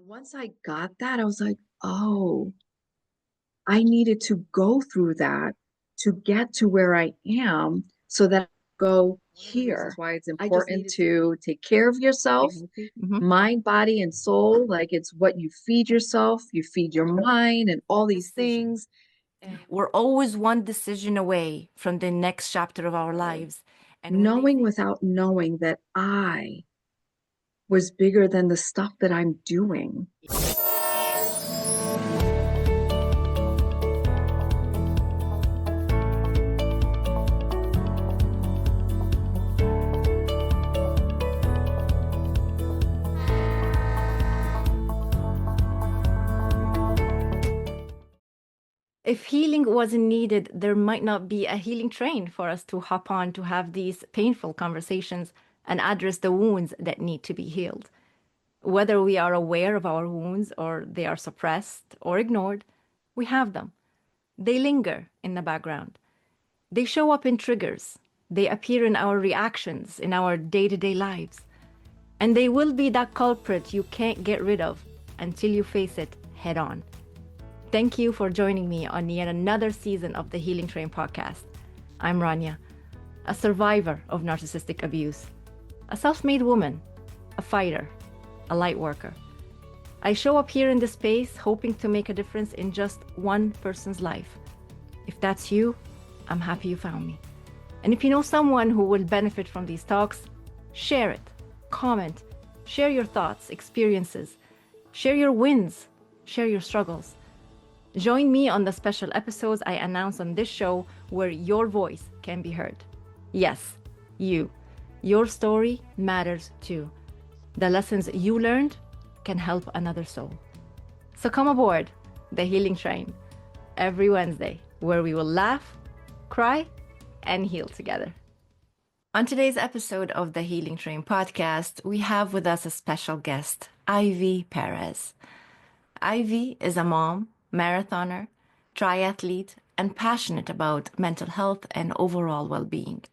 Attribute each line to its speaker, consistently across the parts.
Speaker 1: Once I got that, I was like, oh, I needed to go through that to get to where I am so that I go
Speaker 2: One of the reasons
Speaker 1: here.
Speaker 2: why it's
Speaker 1: I just
Speaker 2: important
Speaker 1: needed to
Speaker 2: to
Speaker 1: take care of
Speaker 2: stay
Speaker 1: yourself,
Speaker 2: healthy.
Speaker 1: mind, body, and soul. Like it's what you feed yourself, you feed your mind, and all these
Speaker 2: Decision.
Speaker 1: things.
Speaker 2: And we're always one decision away from the next chapter of our lives. And when they
Speaker 1: Knowing
Speaker 2: say,
Speaker 1: without knowing that I was bigger than the stuff that I'm doing.
Speaker 2: if healing wasn't needed, there might not be a healing train for us to hop on to have these painful conversations and address the wounds that need to be healed. Whether we are aware of our wounds or they are suppressed or ignored, we have them. They linger in the background. They show up in triggers. They appear in our reactions, in our day to day lives. And they will be that culprit you can't get rid of until you face it head on. Thank you for joining me on yet another season of the Healing Train podcast. I'm Rania, a survivor of narcissistic abuse, a self made woman, a fighter, a light worker. I show up here in this space hoping to make a difference in just one person's life. If that's you, I'm happy you found me. And if you know someone who will benefit from these talks, share it, comment, share your thoughts, experiences, share your wins, share your struggles. Join me on the special episodes I announce on this show where your voice can be heard. Yes, you. Your story matters too. The lessons you learned can help another soul. So come aboard the Healing Train every Wednesday, where we will laugh, cry, and heal together. On today's episode of the Healing Train podcast, we have with us a special guest, Ivy Perez. Ivy is a mom, marathoner, triathlete, and passionate about mental health and overall well-being.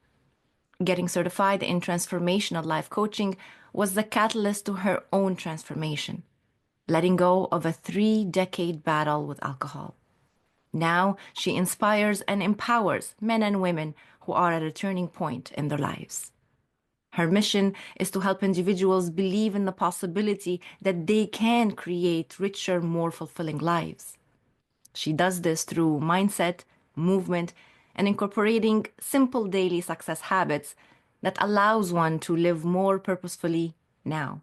Speaker 2: Getting certified in transformational life coaching was the catalyst to her own transformation, letting go of a 3-decade battle with alcohol. Now she inspires and empowers men and women who are at a turning point in their lives. Her mission is to help individuals believe in the possibility that they can create richer, more fulfilling lives. She does this through mindset, movement, and incorporating simple daily success habits that allows one to live more purposefully now.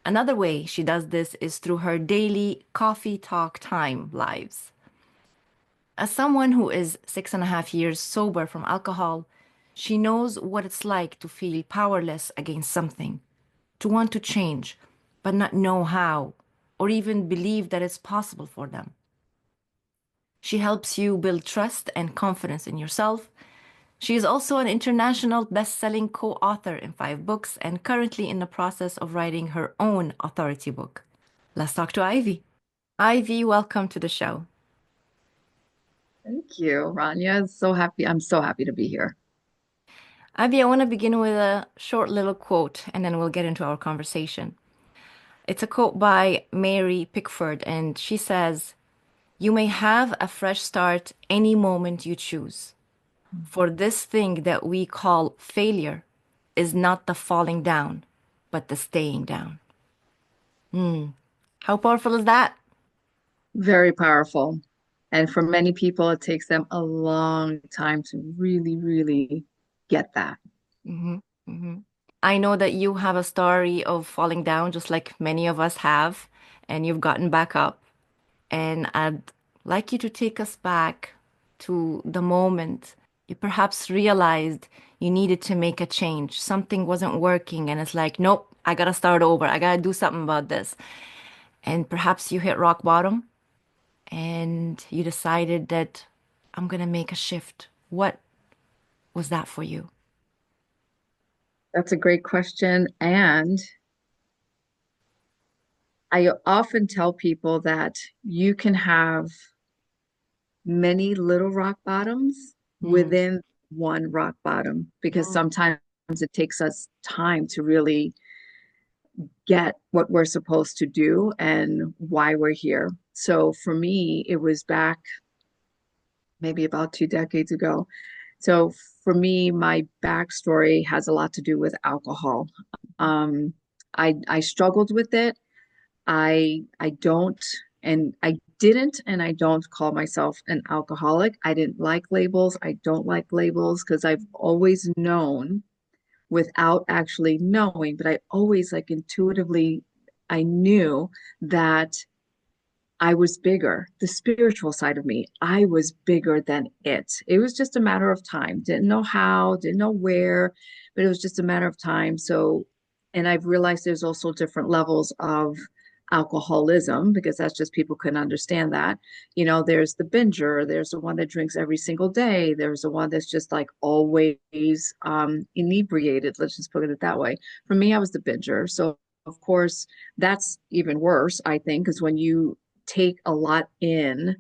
Speaker 2: Another way she does this is through her daily coffee talk time lives. As someone who is 6.5 years sober from alcohol, she knows what it's like to feel powerless against something, to want to change, but not know how, or even believe that it's possible for them. She helps you build trust and confidence in yourself. She is also an international best-selling co-author in 5 books and currently in the process of writing her own authority book. Let's talk to Ivy. Ivy, welcome to the show.
Speaker 1: Thank you, Rania. So happy. I'm so happy to be here.
Speaker 2: Ivy, I want to begin with a short little quote and then we'll get into our conversation. It's a quote by Mary Pickford, and she says, "You may have a fresh start any moment you choose. For this thing that we call failure is not the falling down, but the staying down." How powerful is that?
Speaker 1: Very powerful. And for many people, it takes them a long time to really, really get that.
Speaker 2: hmm hmm I know that you have a story of falling down, just like many of us have, and you've gotten back up. And I'd like you to take us back to the moment you perhaps realized you needed to make a change. Something wasn't working, and it's like, nope, I gotta start over. I gotta do something about this. And perhaps you hit rock bottom and you decided that I'm gonna make a shift. What was that for you?
Speaker 1: That's a great question. And I often tell people that you can have many little rock bottoms
Speaker 2: Mm,
Speaker 1: within one rock bottom because
Speaker 2: mm,
Speaker 1: sometimes it takes us time to really get what we're supposed to do and why we're here. So for me, it was back maybe about 2 decades ago. So for me, my backstory has a lot to do with alcohol. Um, I struggled with it. I don't and I didn't and I don't call myself an alcoholic. I didn't like labels. I don't like labels because I've always known without actually knowing, but I always like intuitively I knew that I was bigger. The spiritual side of me, I was bigger than it. It was just a matter of time. Didn't know how, didn't know where, but it was just a matter of time. So, and I've realized there's also different levels of alcoholism because that's just people couldn't understand that. You know, there's the binger, there's the one that drinks every single day, there's the one that's just like always inebriated. Let's just put it that way. For me, I was the binger. So, of course, that's even worse, I think, because when you take a lot in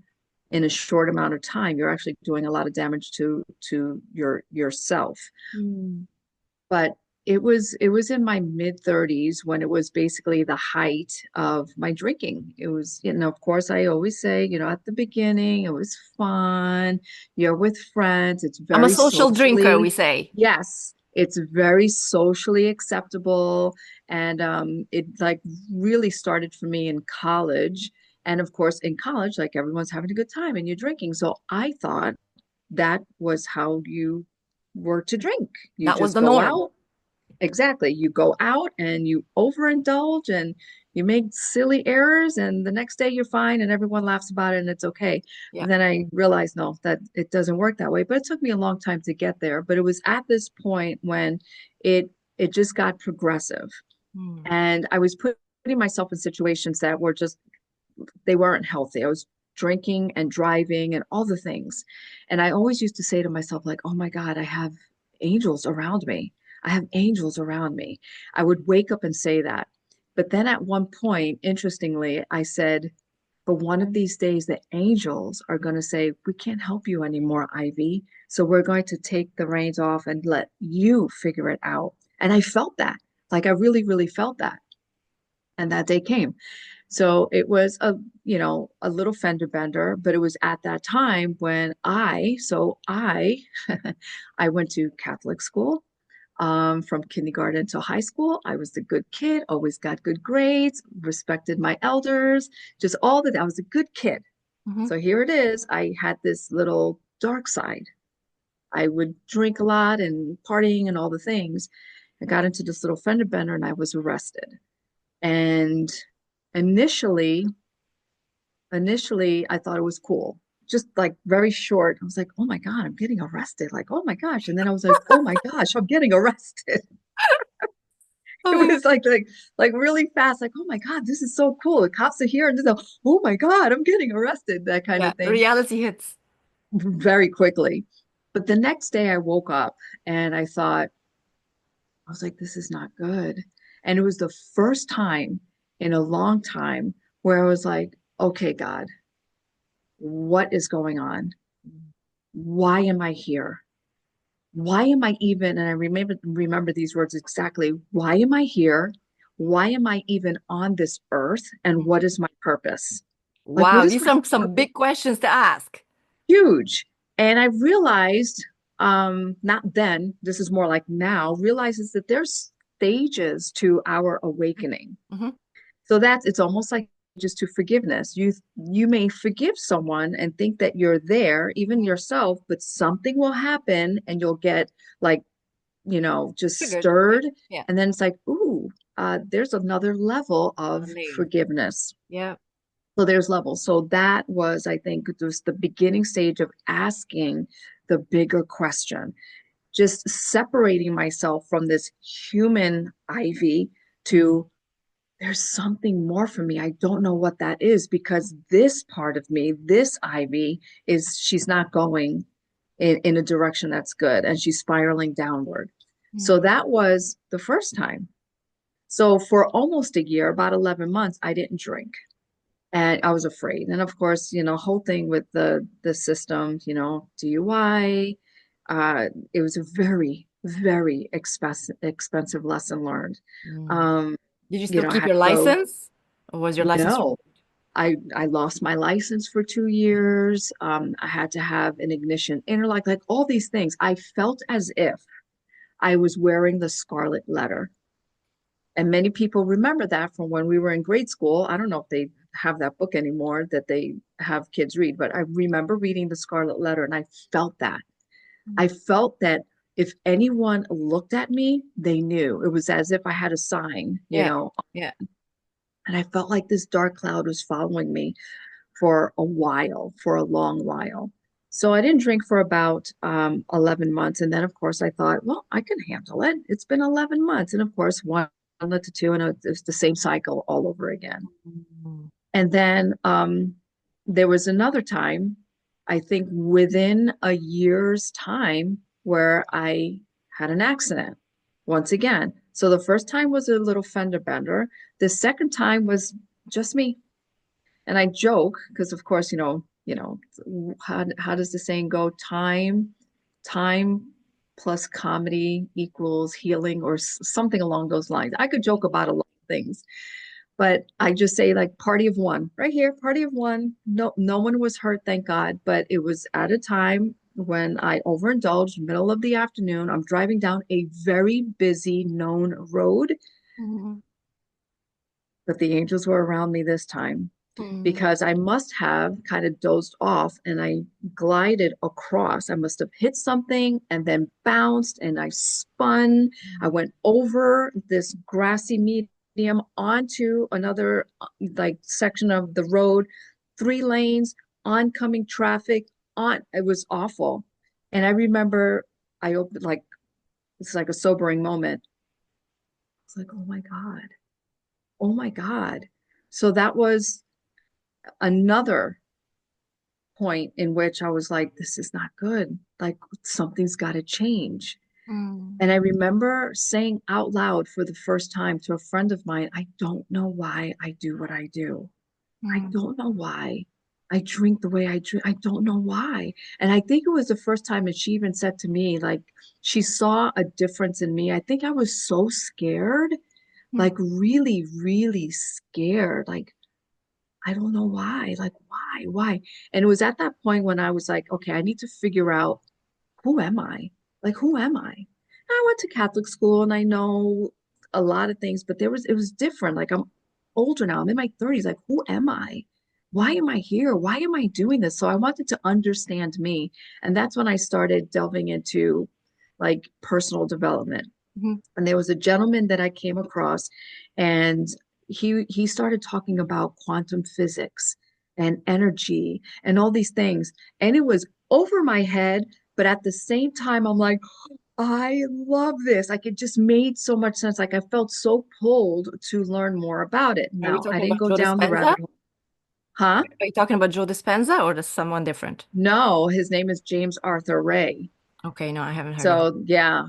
Speaker 1: a short amount of time, you're actually doing a lot of damage to yourself.
Speaker 2: Mm.
Speaker 1: But it was in my mid 30s when it was basically the height of my drinking. It was, you know, of course, I always say, you know, at the beginning, it was fun. You're with friends. It's
Speaker 2: I'm a
Speaker 1: very
Speaker 2: social drinker, we
Speaker 1: socially,
Speaker 2: say.
Speaker 1: yes, it's very socially acceptable. And it like really started for me in college. And of course, in college, like everyone's having a good time and you're drinking. So I thought that was how you were to drink. You
Speaker 2: That was
Speaker 1: just
Speaker 2: the
Speaker 1: go
Speaker 2: norm.
Speaker 1: out. Exactly. You go out and you overindulge and you make silly errors, and the next day you're fine and everyone laughs about it and it's okay.
Speaker 2: Yeah.
Speaker 1: But then I realized, no, that it doesn't work that way. But it took me a long time to get there. But it was at this point when it it just got progressive.
Speaker 2: Mm.
Speaker 1: And I was putting myself in situations that were just they weren't healthy. I was drinking and driving and all the things. And I always used to say to myself, like, oh my God, I have angels around me. I have angels around me. I would wake up and say that. But then at one point, interestingly, I said, but one of these days, the angels are going to say, we can't help you anymore, Ivy. So we're going to take the reins off and let you figure it out. And I felt that. Like I really, really felt that. And that day came. So it was a, you know, a little fender bender, but it was at that time when I went to Catholic school from kindergarten to high school. I was the good kid, always got good grades, respected my elders, just all that. I was a good kid.
Speaker 2: Hmm.
Speaker 1: So here it is. I had this little dark side. I would drink a lot and partying and all the things. I got into this little fender bender and I was arrested. And initially, initially I thought it was cool. Just like very short. I was like, oh my God, I'm getting arrested. Like, oh my gosh. And then I was like, oh my gosh, I'm getting arrested. It
Speaker 2: Okay.
Speaker 1: was like really fast, like, oh my God, this is so cool. The cops are here and then oh my God, I'm getting arrested, that kind
Speaker 2: Yeah,
Speaker 1: of thing,
Speaker 2: reality hits.
Speaker 1: very quickly. But the next day I woke up and I was like, this is not good. And it was the first time in a long time where I was like, okay, God, what is going on? Why am I here? Why am I even, and I remember these words exactly, why am I here? Why am I even on this earth? And what is my purpose? Like, what
Speaker 2: Wow,
Speaker 1: is
Speaker 2: these
Speaker 1: my
Speaker 2: are some
Speaker 1: purpose?
Speaker 2: big questions to ask.
Speaker 1: Huge. And I realized, not then, this is more like now, realizes that there's stages to our awakening.
Speaker 2: Hmm.
Speaker 1: So that's it's almost like just to forgiveness. You may forgive someone and think that you're there, even yourself, but something will happen and you'll get like, you know, just
Speaker 2: Triggered. Yeah.
Speaker 1: stirred.
Speaker 2: Yeah.
Speaker 1: And then it's like, ooh, there's another level
Speaker 2: A
Speaker 1: of
Speaker 2: layer.
Speaker 1: forgiveness.
Speaker 2: Yeah.
Speaker 1: So there's levels. So that was, I think, just the beginning stage of asking the bigger question, just separating myself from this human Ivy
Speaker 2: Mm.
Speaker 1: to there's something more for me. I don't know what that is because this part of me, this Ivy, is she's not going in a direction that's good and she's spiraling downward. So
Speaker 2: Mm.
Speaker 1: that was the first time. So for almost a year, about 11 months, I didn't drink and I was afraid. And of course, you know, whole thing with the system, you know, DUI, it was a very, very expensive lesson learned.
Speaker 2: Mm.
Speaker 1: Um,
Speaker 2: Did you
Speaker 1: You
Speaker 2: still
Speaker 1: know, I
Speaker 2: keep
Speaker 1: had
Speaker 2: your
Speaker 1: to go,
Speaker 2: license? Or was your license
Speaker 1: no, I lost my license for 2 years. I had to have an ignition interlock, like all these things. I felt as if I was wearing the scarlet letter. And many people remember that from when we were in grade school. I don't know if they have that book anymore that they have kids read, but I remember reading the Scarlet Letter and I felt that. I
Speaker 2: removed?
Speaker 1: felt that if anyone looked at me, they knew. It was as if I had a sign, you
Speaker 2: Yeah,
Speaker 1: know,
Speaker 2: yeah.
Speaker 1: and I felt like this dark cloud was following me for a while, for a long while. So I didn't drink for about 11 months. And then, of course, I thought, well, I can handle it. It's been 11 months. And of course, one led to two, and it's the same cycle all over again.
Speaker 2: Mm,
Speaker 1: And then there was another time, I think within a year's time, where I had an accident once again. So the first time was a little fender bender. The second time was just me. And I joke because, of course, how does the saying go? Time plus comedy equals healing, or something along those lines. I could joke about a lot of things, but I just say like party of one right here, party of one. No, no one was hurt, thank God. But it was at a time when I overindulged, middle of the afternoon. I'm driving down a very busy known road,
Speaker 2: mm,
Speaker 1: but the angels were around me this time
Speaker 2: mm,
Speaker 1: because I must have kind of dozed off and I glided across. I must have hit something and then bounced and I spun. I went over this grassy medium onto another like section of the road, 3 lanes, oncoming traffic on. It was awful. And I remember I opened like it's like a sobering moment. It's like, oh my God. Oh my God. So that was another point in which I was like, this is not good. Like something's got to change.
Speaker 2: mm,
Speaker 1: And I remember saying out loud for the first time to a friend of mine, I don't know why I do what I do. I
Speaker 2: mm,
Speaker 1: don't know why I drink the way I drink. I don't know why. And I think it was the first time that she even said to me, like, she saw a difference in me. I think I was so scared,
Speaker 2: mm,
Speaker 1: like, really, really scared. Like, I don't know why. Like, why? And it was at that point when I was like, okay, I need to figure out who am I? Like, who am I? And I went to Catholic school and I know a lot of things, but it was different. Like, I'm older now. I'm in my 30s. Like, who am I? Why am I here? Why am I doing this? So I wanted to understand me. And that's when I started delving into like personal development.
Speaker 2: mhm.
Speaker 1: And there was a gentleman that I came across, and he started talking about quantum physics and energy and all these things. And it was over my head, but at the same time, I'm like, I love this. Like it just made so much sense. Like I felt so pulled to learn more about it.
Speaker 2: Are we
Speaker 1: Now, I
Speaker 2: talking
Speaker 1: didn't
Speaker 2: about
Speaker 1: go
Speaker 2: Joe
Speaker 1: down the
Speaker 2: Dispenza?
Speaker 1: rabbit hole. Huh?
Speaker 2: Are you talking about Joe Dispenza or just someone different?
Speaker 1: No, his name is James Arthur Ray.
Speaker 2: Okay, no, I haven't heard of it.
Speaker 1: So yeah.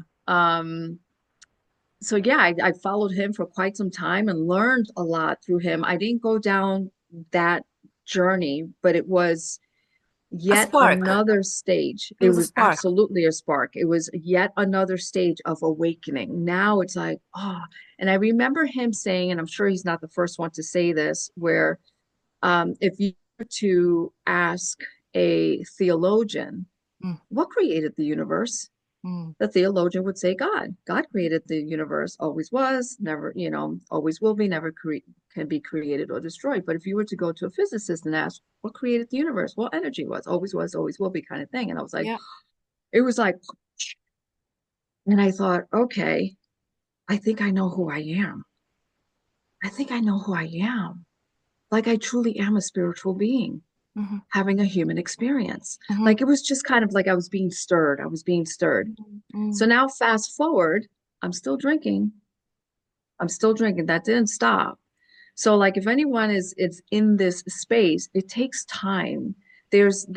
Speaker 1: So yeah, I followed him for quite some time and learned a lot through him. I didn't go down that journey, but it was
Speaker 2: A
Speaker 1: yet
Speaker 2: spark.
Speaker 1: another stage.
Speaker 2: It
Speaker 1: It
Speaker 2: was a
Speaker 1: was
Speaker 2: spark.
Speaker 1: absolutely a spark. It was yet another stage of awakening. Now it's like, oh, and I remember him saying, and I'm sure he's not the first one to say this, where if you were to ask a theologian,
Speaker 2: Mm,
Speaker 1: what created the universe?
Speaker 2: mm,
Speaker 1: The theologian would say God. God created the universe, always was, never, always will be, never can be created or destroyed. But if you were to go to a physicist and ask, what created the universe? Well, energy was, always will be kind of thing. And I was like,
Speaker 2: yeah.
Speaker 1: it was like, and I thought, okay, I think I know who I am. I think I know who I am. Like I truly am a spiritual being
Speaker 2: Hmm.
Speaker 1: having a human experience.
Speaker 2: Hmm.
Speaker 1: Like it was just kind of like I was being stirred. I was being stirred. So
Speaker 2: Mm,
Speaker 1: now fast forward, I'm still drinking. I'm still drinking. That didn't stop. So like if anyone is in this space, it takes time. There's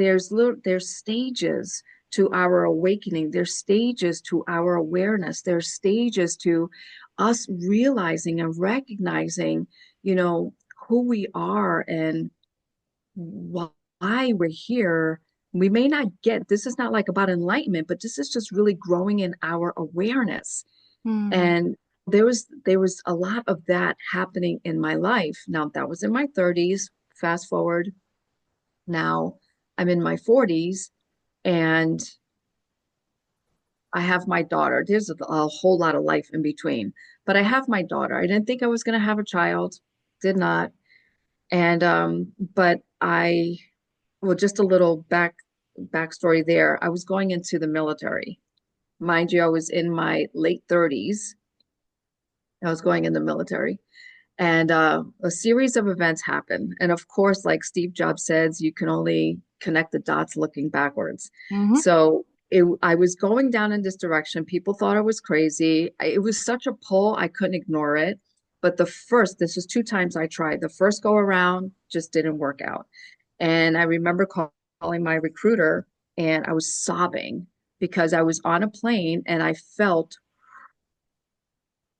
Speaker 1: stages to our awakening. There's stages to our awareness. There's stages to us realizing and recognizing, you know, who we are and why we're here. We may not get this is not like about enlightenment, but this is just really growing in our awareness.
Speaker 2: mm,
Speaker 1: And there was a lot of that happening in my life. Now that was in my 30s. Fast forward, now I'm in my 40s and I have my daughter. There's a whole lot of life in between, but I have my daughter. I didn't think I was going to have a child, did not. And but well, just a little backstory there. I was going into the military. Mind you, I was in my late 30s. I was going in the military. And a series of events happened. And of course, like Steve Jobs says, you can only connect the dots looking backwards.
Speaker 2: Hmm.
Speaker 1: So I was going down in this direction. People thought I was crazy. It was such a pull, I couldn't ignore it. But this was two times I tried. The first go around just didn't work out. And I remember calling my recruiter and I was sobbing because I was on a plane and I felt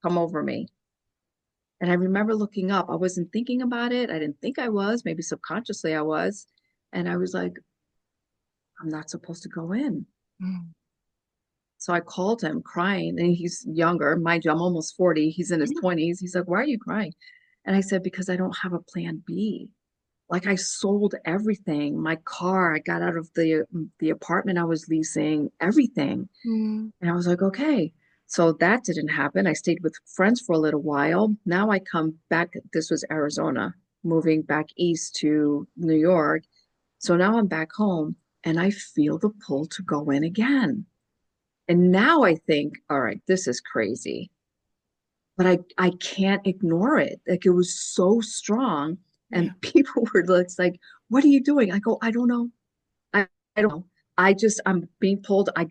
Speaker 1: come over me. And I remember looking up. I wasn't thinking about it. I didn't think I was. Maybe subconsciously I was. And I was like, I'm not supposed to go in. So I called him crying, and he's younger. Mind you, I'm almost 40. He's in his 20s. He's like, why are you crying? And I said, because I don't have a plan B. Like I sold everything, my car, I got out of the apartment I was leasing, everything.
Speaker 2: Mm.
Speaker 1: And I was like, okay. So that didn't happen. I stayed with friends for a little while. Now I come back. This was Arizona, moving back east to New York. So now I'm back home and I feel the pull to go in again. And now I think, all right, this is crazy, but I can't ignore it. Like it was so strong.
Speaker 2: Yeah.
Speaker 1: And people were like, what are you doing? I go, I don't know. I don't know. I'm being pulled. I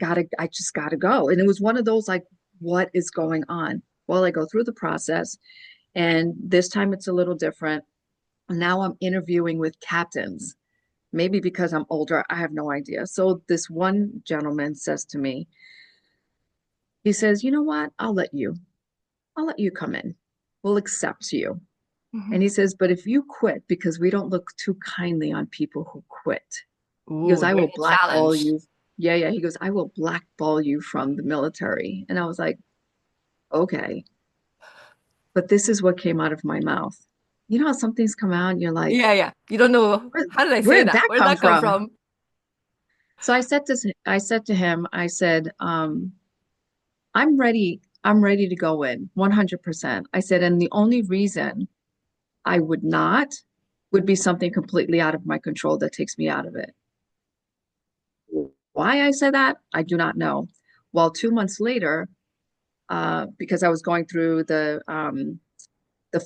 Speaker 1: just gotta go. And it was one of those like, what is going on? Well, I go through the process, and this time it's a little different. Now I'm interviewing with captains. Maybe because I'm older, I have no idea. So this one gentleman says to me, he says, you know what? I'll let you come in. We'll accept you. And
Speaker 2: Hmm.
Speaker 1: he says, but if you quit, because we don't look too kindly on people who quit. He goes,
Speaker 2: Ooh,
Speaker 1: I
Speaker 2: there's
Speaker 1: will
Speaker 2: a
Speaker 1: blackball
Speaker 2: challenge.
Speaker 1: you. Yeah, yeah. He goes, I will blackball you from the military. And I was like, okay. But this is what came out of my mouth. You know how some things come out and you're like,
Speaker 2: Yeah, yeah. You don't know
Speaker 1: where,
Speaker 2: how did I
Speaker 1: where
Speaker 2: say
Speaker 1: did
Speaker 2: that?
Speaker 1: that
Speaker 2: Where did
Speaker 1: come
Speaker 2: that come
Speaker 1: from?
Speaker 2: from?
Speaker 1: So I said to him, I said, I'm ready to go in 100%. I said, and the only reason I would not would be something completely out of my control that takes me out of it. Why I said that, I do not know. Well, 2 months later, because I was going through the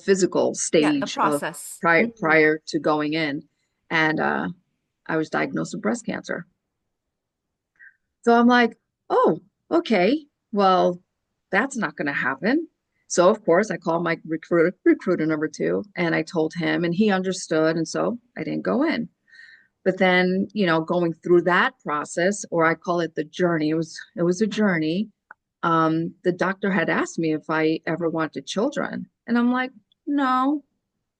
Speaker 1: physical
Speaker 2: Yeah, the
Speaker 1: stage of
Speaker 2: process.
Speaker 1: prior to going in, and I was diagnosed with breast cancer. So I'm like, oh, okay, well, that's not going to happen. So of course, I called my recruiter number two, and I told him, and he understood, and so I didn't go in. But then, going through that process, or I call it the journey, it was a journey. The doctor had asked me if I ever wanted children. And I'm like, no.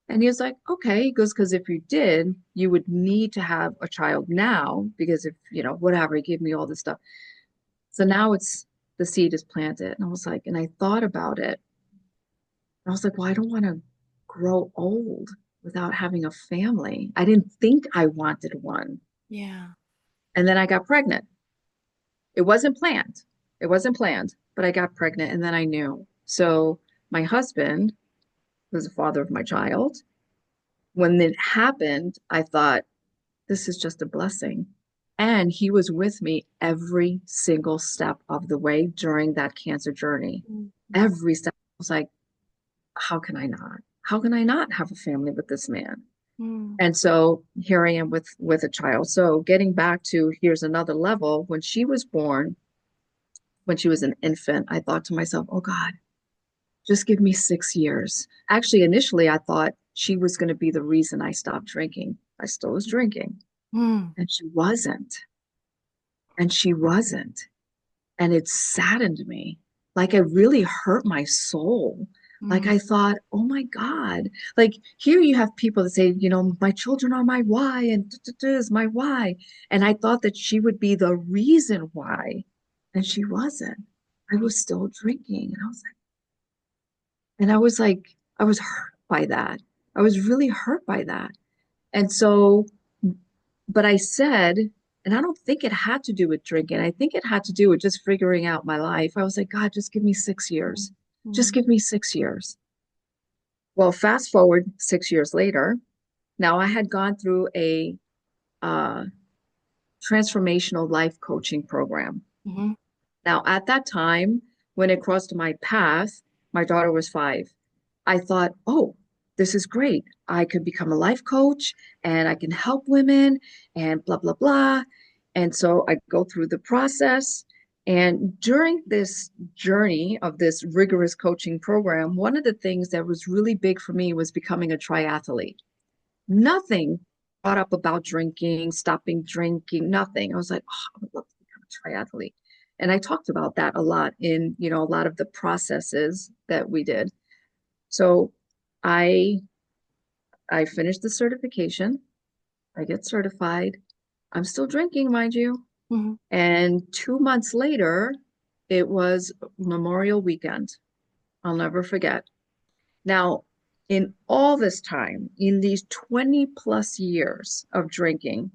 Speaker 1: And he was like, okay. He goes, because if you did, you would need to have a child now, because if, whatever, he gave me all this stuff. So now the seed is planted. And I was like, and I thought about it. I was like, well, I don't want to grow old without having a family. I didn't think I wanted one.
Speaker 2: Yeah.
Speaker 1: And then I got pregnant. It wasn't planned. It wasn't planned, but I got pregnant and then I knew. So my husband was the father of my child. When it happened, I thought, this is just a blessing. And he was with me every single step of the way during that cancer journey.
Speaker 2: Mm.
Speaker 1: Every step. I was like, how can I not? How can I not have a family with this man?
Speaker 2: Mm.
Speaker 1: And so here I am with a child. So getting back to here's another level. When she was born, when she was an infant, I thought to myself, oh God, just give me 6 years. Actually, initially, I thought she was going to be the reason I stopped drinking. I still was drinking,
Speaker 2: Mm.
Speaker 1: and she wasn't. And she wasn't. And it saddened me. Like it really hurt my soul. Like
Speaker 2: Mm.
Speaker 1: I thought, oh my God. Like here you have people that say, my children are my why and is my why. And I thought that she would be the reason why. And she wasn't. I was still drinking. And I was like, And I was like, I was hurt by that. I was really hurt by that. And so, but I said, and I don't think it had to do with drinking. I think it had to do with just figuring out my life. I was like, God, just give me 6 years. Just
Speaker 2: Mm.
Speaker 1: give me 6 years. Well, fast forward 6 years later. Now I had gone through a uh, transformational life coaching program.
Speaker 2: Mhm.
Speaker 1: Now, at that time, when it crossed my path, my daughter was 5. I thought, oh, this is great. I could become a life coach and I can help women and blah, blah, blah. And so I go through the process. And during this journey of this rigorous coaching program, one of the things that was really big for me was becoming a triathlete. Nothing brought up about drinking, stopping drinking, nothing. I was like, oh, I would love to become a triathlete. And I talked about that a lot in, a lot of the processes that we did. So I I finished the certification. I get certified. I'm still drinking, mind you.
Speaker 2: Mhm.
Speaker 1: And 2 months later, it was Memorial Weekend. I'll never forget. Now, in all this time, in these 20 plus years of drinking,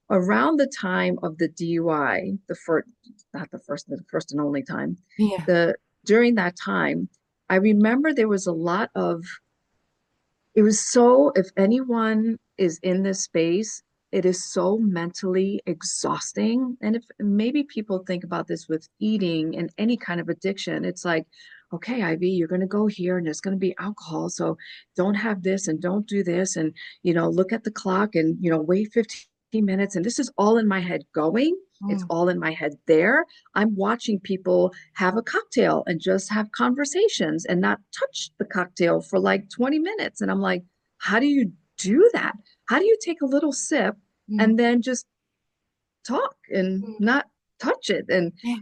Speaker 1: around the time of the DUI, the first, not the first and only time,
Speaker 2: Yeah.
Speaker 1: the during that time, I remember there was a lot of it was so, if anyone is in this space, it is so mentally exhausting. And if maybe people think about this with eating and any kind of addiction, it's like, okay, Ivy, you're going to go here and there's going to be alcohol. So don't have this and don't do this. And, look at the clock and, wait 15 minutes. And this is all in my head going. It's
Speaker 2: Mm.
Speaker 1: all in my head there. I'm watching people have a cocktail and just have conversations and not touch the cocktail for like 20 minutes. And I'm like, how do you do that? How do you take a little sip
Speaker 2: Mm.
Speaker 1: and then just talk and
Speaker 2: Mm.
Speaker 1: not touch it? And
Speaker 2: Yeah.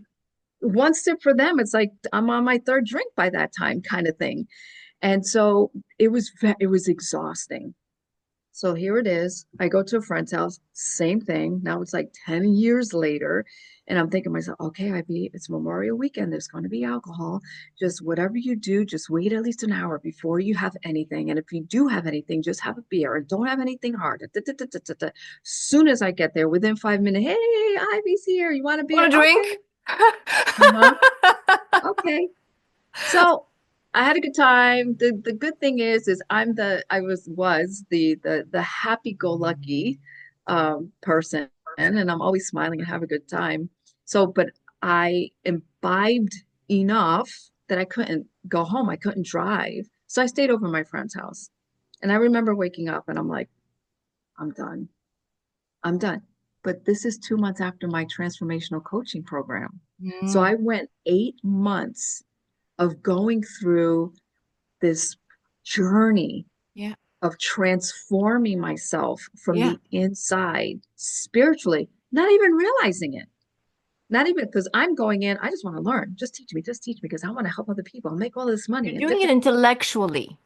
Speaker 1: one sip for them, it's like I'm on my third drink by that time, kind of thing. And so it was exhausting. So here it is. I go to a friend's house, same thing. Now it's like 10 years later. And I'm thinking to myself, okay, it's Memorial Weekend. There's going to be alcohol. Just whatever you do, just wait at least an hour before you have anything. And if you do have anything, just have a beer and don't have anything hard. Da, da, da, da, da, da. Soon as I get there, within 5 minutes, hey, Ivy's here. You want a beer?
Speaker 2: Want a
Speaker 1: Okay.
Speaker 2: drink?
Speaker 1: Uh-huh. Okay. So I had a good time. The good thing is I was the happy-go-lucky person, and I'm always smiling and have a good time. So, but I imbibed enough that I couldn't go home. I couldn't drive. So I stayed over at my friend's house. And I remember waking up and I'm like, I'm done. I'm done. But this is 2 months after my transformational coaching program. So
Speaker 2: Mm.
Speaker 1: I went 8 months of going through this journey
Speaker 2: Yeah.
Speaker 1: of transforming myself from
Speaker 2: Yeah.
Speaker 1: the inside spiritually, not even realizing it. Not even because I'm going in, I just want to learn. Just teach me because I want to help other people and make all this
Speaker 2: You're
Speaker 1: money. And
Speaker 2: doing it intellectually.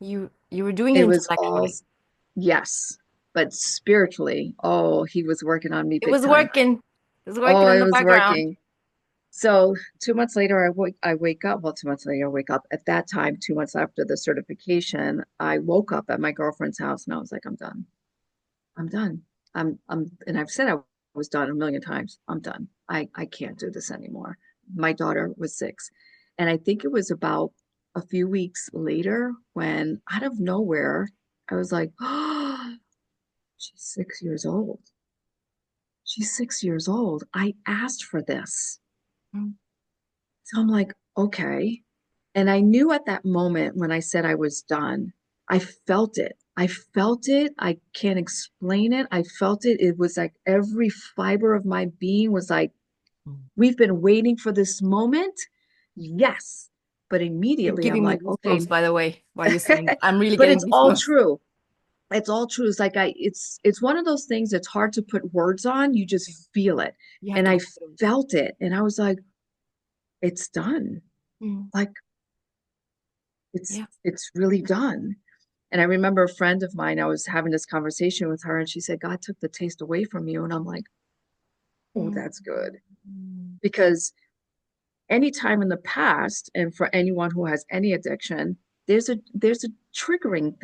Speaker 2: You were doing it
Speaker 1: it was all,
Speaker 2: intellectually.
Speaker 1: yes, but spiritually, oh, he was working on me
Speaker 2: It
Speaker 1: big
Speaker 2: was
Speaker 1: time.
Speaker 2: working. It was
Speaker 1: Oh,
Speaker 2: working in
Speaker 1: it
Speaker 2: the
Speaker 1: was
Speaker 2: background.
Speaker 1: working. So 2 months later, I wake up. Well, 2 months later, I wake up. At that time, 2 months after the certification, I woke up at my girlfriend's house and I was like, I'm done. I'm done. And I've said I was done a million times. I'm done. I can't do this anymore. My daughter was 6. And I think it was about a few weeks later when out of nowhere, I was like, oh, she's 6 years old. She's 6 years old. I asked for this.
Speaker 2: Mm.
Speaker 1: So I'm like, okay. And I knew at that moment when I said I was done, I felt it. I felt it. I can't explain it. I felt it. It was like every fiber of my being was like, we've been waiting for this moment. Yes. But
Speaker 2: You're
Speaker 1: immediately I'm
Speaker 2: giving me
Speaker 1: like, okay.
Speaker 2: goosebumps, by the way, while you're saying that. I'm really
Speaker 1: But
Speaker 2: getting
Speaker 1: it's all
Speaker 2: goosebumps.
Speaker 1: true. It's all true. It's like it's one of those things that's hard to put words on. You just feel it.
Speaker 2: You have
Speaker 1: And
Speaker 2: to
Speaker 1: I
Speaker 2: go through it.
Speaker 1: felt it. And I was like, it's done.
Speaker 2: Mm.
Speaker 1: Like it's
Speaker 2: Yeah.
Speaker 1: it's really done. And I remember a friend of mine, I was having this conversation with her, and she said, God took the taste away from you. And I'm like, oh,
Speaker 2: Mm.
Speaker 1: that's good.
Speaker 2: Mm.
Speaker 1: Because anytime in the past, and for anyone who has any addiction, there's a triggering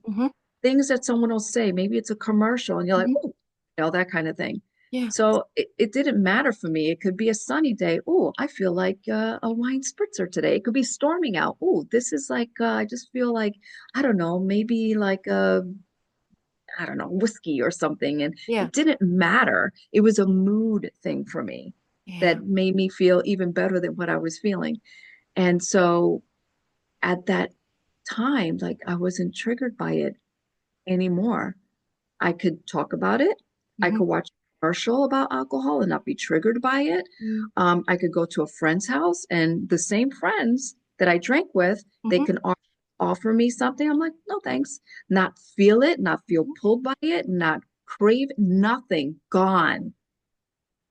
Speaker 2: Hmm.
Speaker 1: things that someone will say. Maybe it's a commercial, and you're like,
Speaker 2: Hmm.
Speaker 1: oh, that kind of thing.
Speaker 2: Yeah.
Speaker 1: So it didn't matter for me. It could be a sunny day. Oh, I feel like a wine spritzer today. It could be storming out. Oh, this is like I just feel like I don't know, maybe like a I don't know, whiskey or something. And
Speaker 2: Yeah.
Speaker 1: it didn't matter. It was a mood thing for me
Speaker 2: Yeah.
Speaker 1: that made me feel even better than what I was feeling. And so at that time, like I wasn't triggered by it anymore. I could talk about it. I
Speaker 2: Hmm.
Speaker 1: could watch a commercial about alcohol and not be triggered by it. I could go to a friend's house and the same friends that I drank with, they
Speaker 2: Hmm.
Speaker 1: can offer me something. I'm like, no, thanks. Not feel it, not feel pulled by it, not crave, nothing. Gone,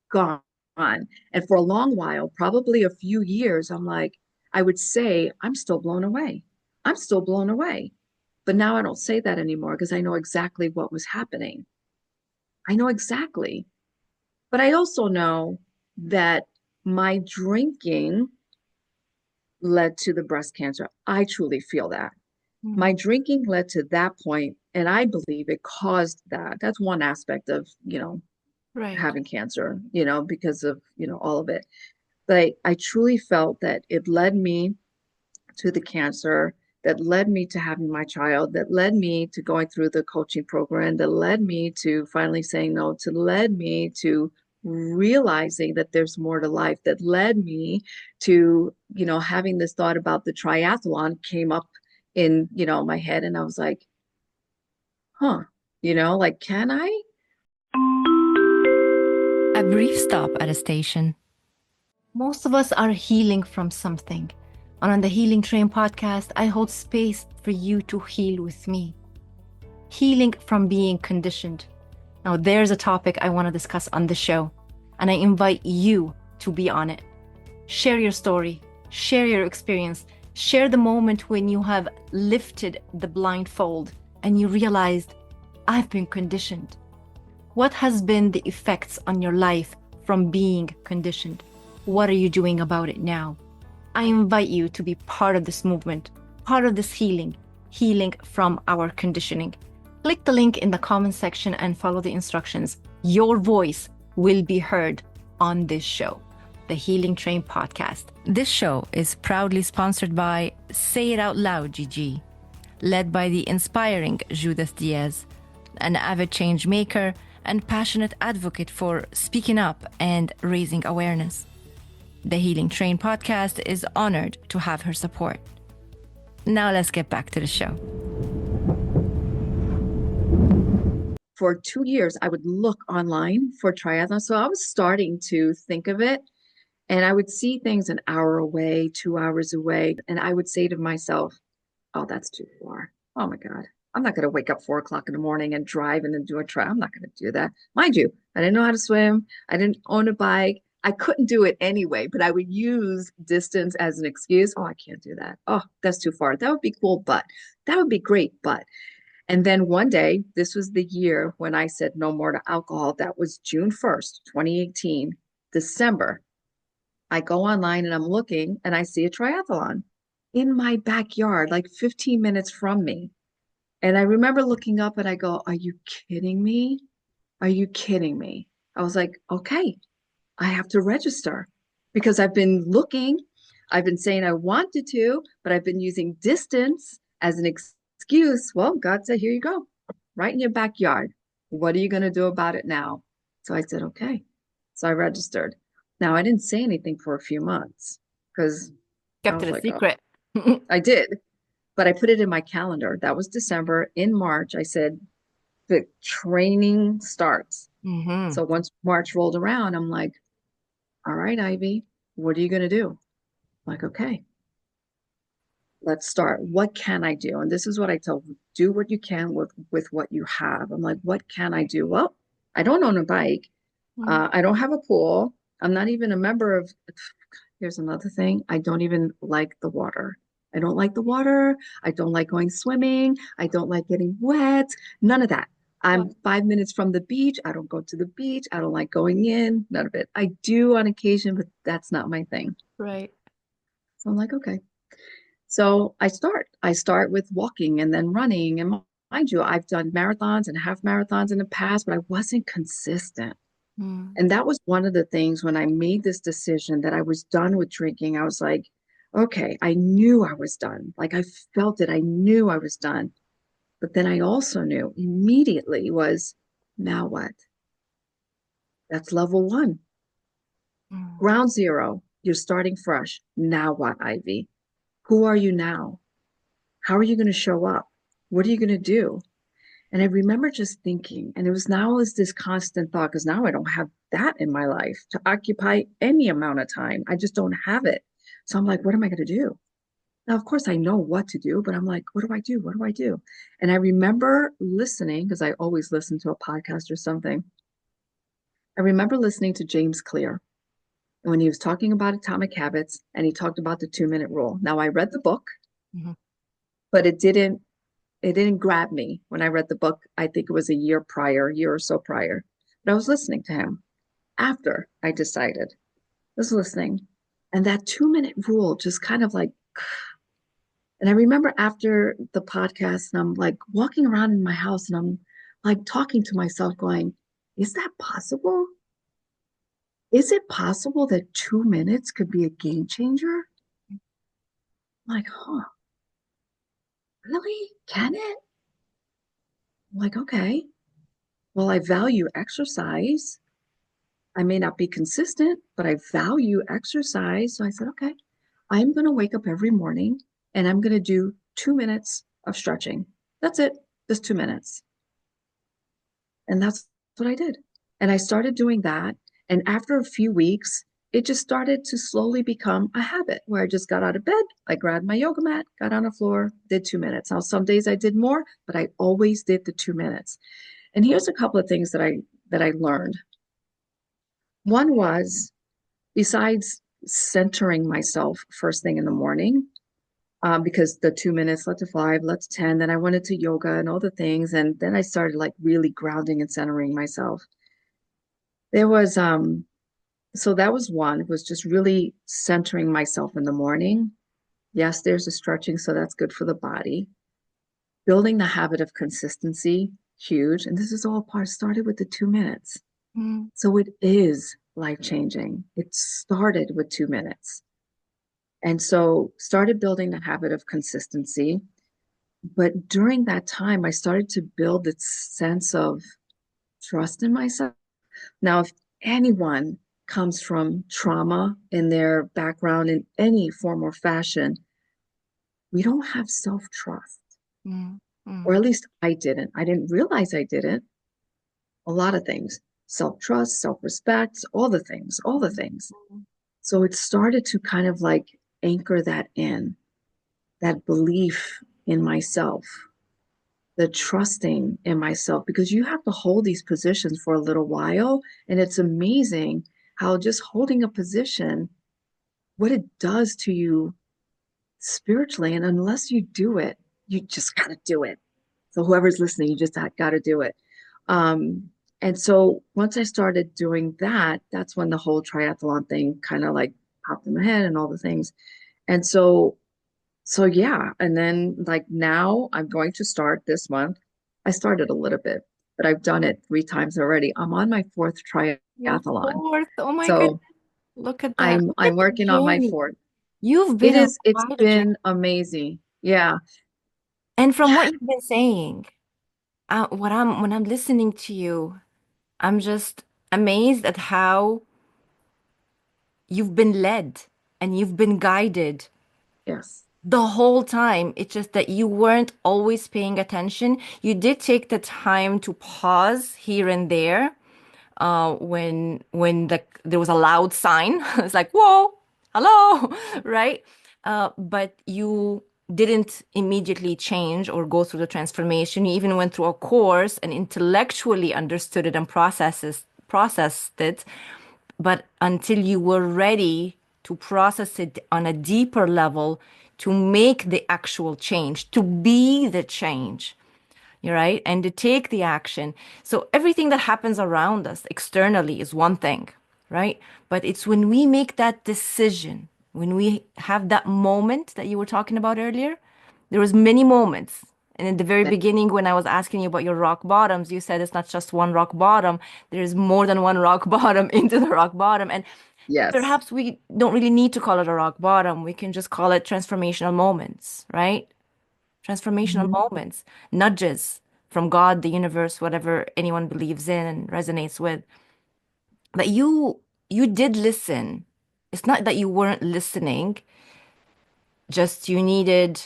Speaker 1: gone. And for a long while, probably a few years, I'm like, I would say, I'm still blown away. I'm still blown away. But now I don't say that anymore because I know exactly what was happening. I know exactly. But I also know that my drinking led to the breast cancer. I truly feel that. My
Speaker 2: Hmm.
Speaker 1: drinking led to that point, and I believe it caused that. That's one aspect of,
Speaker 2: Right.
Speaker 1: having cancer, because of, all of it. But I truly felt that it led me to the cancer, that led me to having my child, that led me to going through the coaching program, that led me to finally saying no, to led me to realizing that there's more to life, that led me to, having this thought about the triathlon came up in, my head. And I was like, huh, like, can I?
Speaker 2: A brief stop at a station. Most of us are healing from something. And on the Healing Train podcast, I hold space for you to heal with me. Healing from being conditioned. Now, there's a topic I want to discuss on the show, and I invite you to be on it. Share your story, share your experience, share the moment when you have lifted the blindfold and you realized, I've been conditioned. What has been the effects on your life from being conditioned? What are you doing about it now? I invite you to be part of this movement, part of this healing, healing from our conditioning. Click the link in the comment section and follow the instructions. Your voice will be heard on this show, the Healing Train podcast. This show is proudly sponsored by Say It Out Loud GG, led by the inspiring Judith Diaz, an avid change maker and passionate advocate for speaking up and raising awareness. The Healing Train podcast is honored to have her support. Now let's get back to the show.
Speaker 1: For 2 years, I would look online for triathlon. So I was starting to think of it, and I would see things an hour away, 2 hours away. And I would say to myself, oh, that's too far. Oh my God. I'm not going to wake up 4 o'clock in the morning and drive and then do a try. I'm not going to do that. Mind you, I didn't know how to swim. I didn't own a bike. I couldn't do it anyway, but I would use distance as an excuse. Oh, I can't do that. Oh, that's too far. That would be cool, but that would be great. But, and then one day, this was the year when I said no more to alcohol. That was June 1st, 2018, December. I go online and I'm looking and I see a triathlon in my backyard, like 15 minutes from me. And I remember looking up and I go, are you kidding me? Are you kidding me? I was like, okay, I have to register because I've been looking. I've been saying I wanted to, but I've been using distance as an excuse. Well, God said, here you go, right in your backyard. What are you going to do about it now? So I said, okay. So I registered. Now, I didn't say anything for a few months because I
Speaker 2: Kept
Speaker 1: was
Speaker 2: it a
Speaker 1: like, oh,
Speaker 2: secret.
Speaker 1: I did, but I put it in my calendar. That was December. In March, I said, the training starts.
Speaker 2: Mm-hmm.
Speaker 1: So once March rolled around, I'm like, all right, Ivy, what are you going to do? I'm like, okay, let's start. What can I do? And this is what I tell them, do what you can with what you have. I'm like, what can I do? Well, I don't own a bike. I don't have a pool. I'm not even a member of, here's another thing. I don't even like the water. I don't like the water. I don't like going swimming. I don't like getting wet. None of that. I'm 5 minutes from the beach. I don't go to the beach. I don't like going in, none of it. I do on occasion, but that's not my thing.
Speaker 2: Right.
Speaker 1: So I'm like, okay. So I start with walking and then running. And mind you, I've done marathons and half marathons in the past, but I wasn't consistent.
Speaker 2: Mm,
Speaker 1: And that was one of the things when I made this decision that I was done with drinking. I was like, okay, I knew I was done. Like I felt it. I knew I was done. But then I also knew immediately was, now what? That's level one.
Speaker 2: mm,
Speaker 1: Ground zero. You're starting fresh. Now what, Ivy? Who are you now? How are you going to show up? What are you going to do? And I remember just thinking, and it was now is this constant thought, because now I don't have that in my life to occupy any amount of time. I just don't have it. So I'm like, what am I going to do? Now, of course, I know what to do, but I'm like, what do I do? What do I do? And I remember listening, because I always listen to a podcast or something. I remember listening to James Clear when he was talking about atomic habits and he talked about the 2 minute rule. Now, I read the book,
Speaker 2: mhm,
Speaker 1: but it didn't grab me when I read the book. I think it was a year prior, a year or so prior. But I was listening to him after I decided. I was listening. And that 2 minute rule just kind of like, and I remember after the podcast, and I'm like walking around in my house and I'm like talking to myself, going, is that possible? Is it possible that 2 minutes could be a game changer? I'm like, huh, really? Can it? I'm like, okay. Well, I value exercise. I may not be consistent, but I value exercise. So I said, okay, I'm going to wake up every morning and I'm going to do 2 minutes of stretching. That's it, just 2 minutes. And that's what I did. And I started doing that. And after a few weeks, it just started to slowly become a habit where I just got out of bed, I grabbed my yoga mat, got on the floor, did 2 minutes. Now, some days I did more, but I always did the 2 minutes. And here's a couple of things that I learned. One was besides centering myself first thing in the morning, because the 2 minutes led to five, led to 10, then I went into yoga and all the things. And then I started like really grounding and centering myself. There was, so that was one, was just really centering myself in the morning. Yes, there's a stretching, so that's good for the body. Building the habit of consistency, huge. And this is all part started with the 2 minutes.
Speaker 2: mm,
Speaker 1: So it is life changing. It started with 2 minutes. And so started building the habit of consistency. But during that time, I started to build this sense of trust in myself. Now, if anyone comes from trauma in their background in any form or fashion, we don't have self-trust,
Speaker 2: mm,
Speaker 1: or at
Speaker 2: mm,
Speaker 1: least I didn't. I didn't realize I didn't. A lot of things, self-trust, self-respect, all the things, all the things.
Speaker 2: mm,
Speaker 1: So it started to kind of like anchor that in, that belief in myself, the trusting in myself, because you have to hold these positions for a little while. And it's amazing how just holding a position, what it does to you spiritually. And unless you do it, you just got to do it. So whoever's listening, you just got to do it. Um, and so once I started doing that, that's when the whole triathlon thing kind of like popped in my head and all the things. And so yeah, and then like now I'm going to start this month. I started a little bit, but I've done it 3 times already. I'm on my fourth
Speaker 2: Your
Speaker 1: triathlon.
Speaker 2: fourth. Oh my goodness.
Speaker 1: So
Speaker 2: Look at that.
Speaker 1: I'm
Speaker 2: Look at
Speaker 1: I'm
Speaker 2: the
Speaker 1: working on my
Speaker 2: journey.
Speaker 1: fourth.
Speaker 2: You've been on
Speaker 1: It's
Speaker 2: quite a journey.
Speaker 1: been amazing. Yeah.
Speaker 2: And from what you've been saying, when I'm listening to you, I'm just amazed at how you've been led and you've been guided
Speaker 1: Yes.
Speaker 2: the whole time. It's just that you weren't always paying attention. You did take the time to pause here and there when there was a loud sign. It's like, whoa, hello, right? But you didn't immediately change or go through the transformation. You even went through a course and intellectually understood it and processed it. But until you were ready to process it on a deeper level, to make the actual change, to be the change, you're right, and to take the action. So everything that happens around us externally is one thing, right? But it's when we make that decision, when we have that moment that you were talking about earlier, there was many moments. And in the very beginning, when I was asking you about your rock bottoms, you said it's not just one rock bottom. There's more than one rock bottom into the rock bottom. And
Speaker 1: Yes.
Speaker 2: perhaps we don't really need to call it a rock bottom. We can just call it transformational moments, right? Transformational
Speaker 1: Mhm.
Speaker 2: moments, nudges from God, the universe, whatever anyone believes in and resonates with. But you did listen. It's not that you weren't listening, just you needed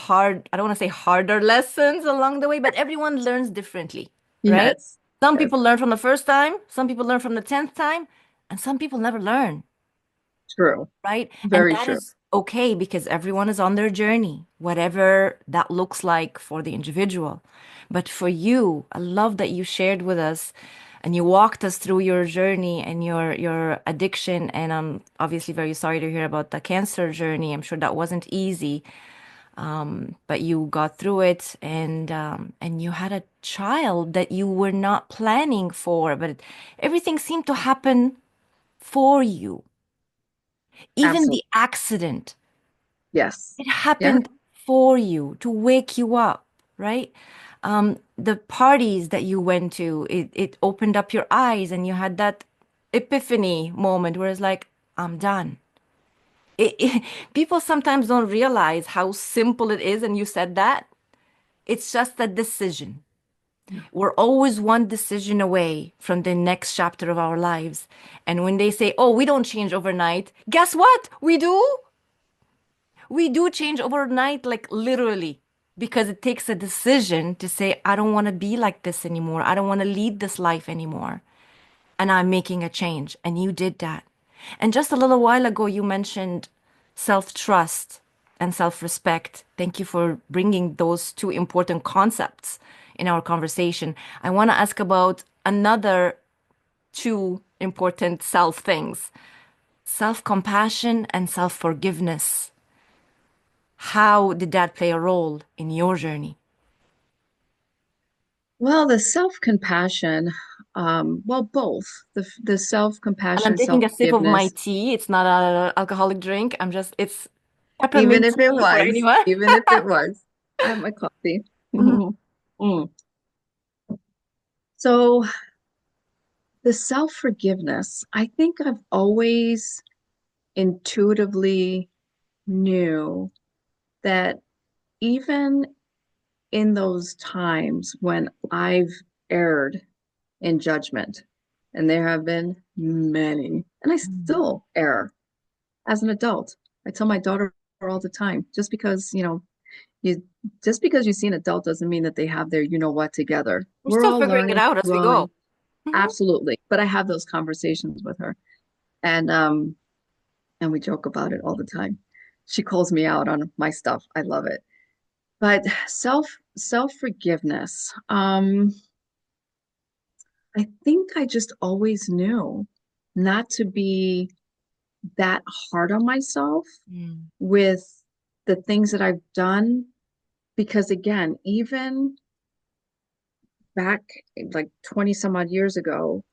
Speaker 2: I don't want to say harder lessons along the way, but everyone learns differently, right?
Speaker 1: Yes.
Speaker 2: Some
Speaker 1: Yes.
Speaker 2: people learn from the first time, some people learn from the 10th time, and some people never learn.
Speaker 1: True.
Speaker 2: Right? And
Speaker 1: Very
Speaker 2: that
Speaker 1: true.
Speaker 2: is okay because everyone is on their journey, whatever that looks like for the individual. But for you, I love that you shared with us and you walked us through your journey and your addiction. And I'm obviously very sorry to hear about the cancer journey. I'm sure that wasn't easy, but you got through it and you had a child that you were not planning for, but everything seemed to happen for you. Even
Speaker 1: Absolutely.
Speaker 2: the accident,
Speaker 1: Yes.
Speaker 2: it
Speaker 1: Yeah.
Speaker 2: happened for you to wake you up, right? The parties that you went to, it opened up your eyes and you had that epiphany moment where it's like, I'm done. People sometimes don't realize how simple it is, and you said that. It's just a decision. We're always one decision away from the next chapter of our lives. And when they say, oh, we don't change overnight, guess what? We do. We do change overnight, like literally, because it takes a decision to say, I don't want to be like this anymore. I don't want to lead this life anymore. And I'm making a change. And you did that. And just a little while ago, you mentioned self-trust and self-respect. Thank you for bringing those two important concepts in our conversation. I want to ask about another two important self things, self-compassion and self-forgiveness. How did that play a role in your journey?
Speaker 1: Well, the self-compassion, well, both the
Speaker 2: And I'm
Speaker 1: self-compassion,
Speaker 2: taking a sip of my
Speaker 1: self-forgiveness,
Speaker 2: tea. It's not an alcoholic drink. It's peppermint tea for anyone.
Speaker 1: even if it was, I have my coffee.
Speaker 2: Mhm.
Speaker 1: Mm. So the self-forgiveness, I think I've always intuitively knew that even in those times when I've erred in judgment, and there have been many, and I
Speaker 2: Mm.
Speaker 1: still err as an adult. I tell my daughter all the time, you just because you see an adult doesn't mean that they have their you know what together.
Speaker 2: We're
Speaker 1: We're
Speaker 2: still
Speaker 1: all
Speaker 2: figuring it
Speaker 1: learning,
Speaker 2: out as we go.
Speaker 1: growing,
Speaker 2: Mhm.
Speaker 1: absolutely. But I have those conversations with her, and and we joke about it all the time. She calls me out on my stuff. I love it. But self-forgiveness. I think I just always knew not to be that hard on myself
Speaker 2: Mm.
Speaker 1: with the things that I've done. Because again, even back like 20 some odd years ago,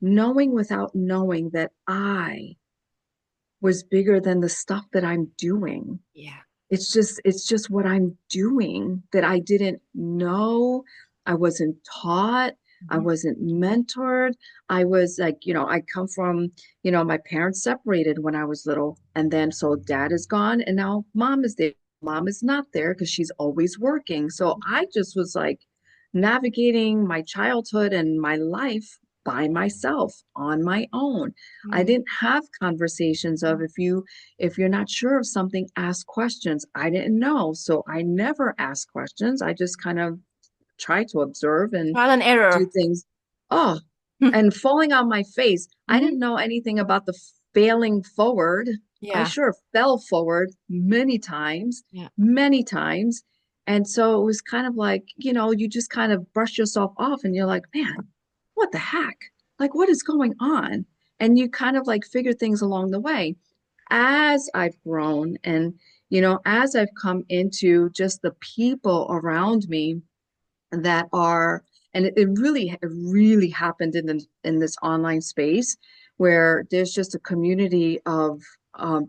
Speaker 1: knowing without knowing that I was bigger than the stuff that I'm doing.
Speaker 2: Yeah.
Speaker 1: It's just what I'm doing that I didn't know. I wasn't taught. I
Speaker 2: Mhm.
Speaker 1: wasn't mentored. I was like, I come from, my parents separated when I was little. And then so dad is gone and now mom is there. Mom is not there because she's always working. So I just was like navigating my childhood and my life by myself on my own. I
Speaker 2: Mm.
Speaker 1: didn't have conversations of if you're not sure of something, ask questions. I didn't know, so I never asked questions. I just kind of try to observe and
Speaker 2: Trial and
Speaker 1: do
Speaker 2: error.
Speaker 1: things. Oh, and falling on my face. I
Speaker 2: Mhm.
Speaker 1: didn't know anything about the failing forward. I
Speaker 2: Yeah.
Speaker 1: sure fell forward many times,
Speaker 2: Yeah.
Speaker 1: many times. And so it was kind of like, you just kind of brush yourself off and you're like, man, what the heck? Like, what is going on? And you kind of like figure things along the way. As I've grown and, as I've come into just the people around me, that are, and it really happened in this online space where there's just a community of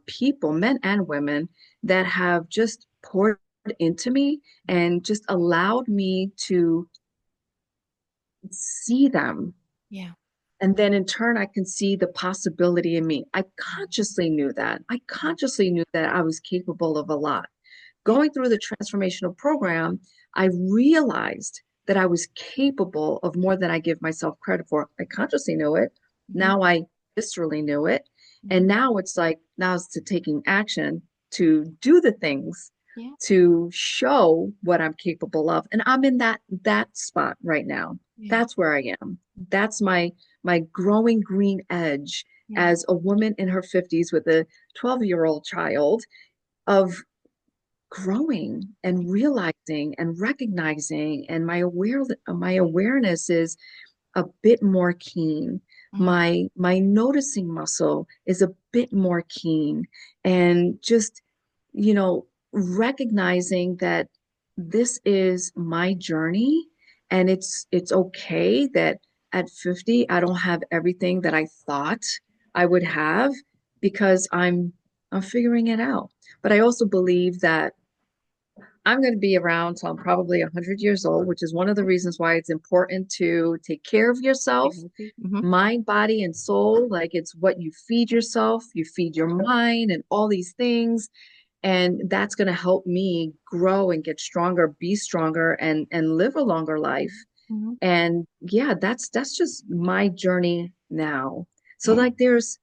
Speaker 1: people, men and women, that have just poured into me and just allowed me to see them.
Speaker 2: Yeah.
Speaker 1: And then in turn, I can see the possibility in me. I consciously knew that. I consciously knew that I was capable of a lot.
Speaker 2: Yeah.
Speaker 1: Going through the transformational program, I realized that I was capable of more than I give myself credit for. I consciously knew it.
Speaker 2: Mhm.
Speaker 1: Now I viscerally knew it. And
Speaker 2: Mhm.
Speaker 1: now it's like, now it's to taking action to do the things
Speaker 2: Yeah.
Speaker 1: to show what I'm capable of. And I'm in that spot right now.
Speaker 2: Yeah.
Speaker 1: That's where I am. That's my growing green edge
Speaker 2: Yeah.
Speaker 1: as a woman in her 50s with a 12-year-old child of growing and realizing and recognizing, and my awareness is a bit more keen.
Speaker 2: Mhm.
Speaker 1: My noticing muscle is a bit more keen, and just, recognizing that this is my journey, and it's okay that at 50 I don't have everything that I thought I would have, because I'm figuring it out. But I also believe that I'm going to be around till I'm probably 100 years old, which is one of the reasons why it's important to take care of
Speaker 2: Be
Speaker 1: yourself,
Speaker 2: healthy. Mhm.
Speaker 1: mind, body, and soul. Like, it's what you feed yourself, you feed your mind, and all these things. And that's going to help me grow and get stronger, be stronger, and live a longer life.
Speaker 2: Mhm.
Speaker 1: And yeah, that's just my journey now. So
Speaker 2: Yeah.
Speaker 1: like there's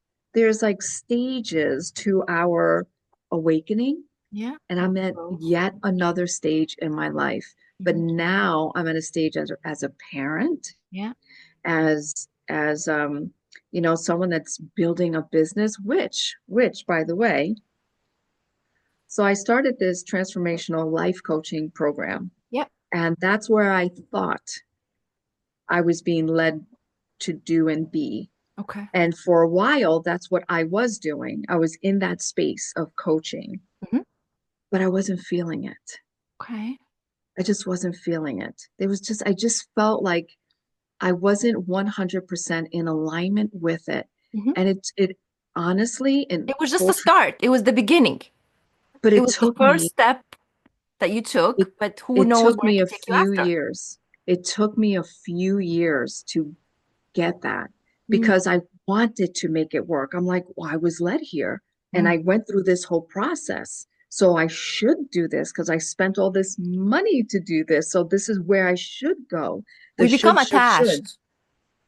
Speaker 1: like stages to our awakening,
Speaker 2: Yeah.
Speaker 1: and I'm at
Speaker 2: Growth.
Speaker 1: yet another stage in my life. But
Speaker 2: Mhm.
Speaker 1: now I'm at a stage as a parent,
Speaker 2: Yeah.
Speaker 1: as someone that's building a business, which by the way, so I started this transformational life coaching program,
Speaker 2: Yep.
Speaker 1: and that's where I thought I was being led to do and be.
Speaker 2: Okay.
Speaker 1: And for a while, that's what I was doing. I was in that space of coaching,
Speaker 2: Mhm.
Speaker 1: but I wasn't feeling it.
Speaker 2: Okay.
Speaker 1: I just wasn't feeling it. I just felt like I wasn't 100% in alignment with it.
Speaker 2: Mhm.
Speaker 1: And it honestly, in
Speaker 2: It was just
Speaker 1: full,
Speaker 2: a start. It was the beginning.
Speaker 1: but
Speaker 2: It
Speaker 1: it
Speaker 2: was the
Speaker 1: took
Speaker 2: first
Speaker 1: me,
Speaker 2: step that you
Speaker 1: it,
Speaker 2: took, but who
Speaker 1: it
Speaker 2: knows
Speaker 1: took
Speaker 2: where it
Speaker 1: me a
Speaker 2: could take you
Speaker 1: few
Speaker 2: after?
Speaker 1: years. It took me a few years to get that,
Speaker 2: Mm.
Speaker 1: because I wanted to make it work. I'm like, well, I was led here and
Speaker 2: Mm.
Speaker 1: I went through this whole process. So I should do this because I spent all this money to do this. So this is where I should go.
Speaker 2: We
Speaker 1: The
Speaker 2: become
Speaker 1: should.
Speaker 2: attached.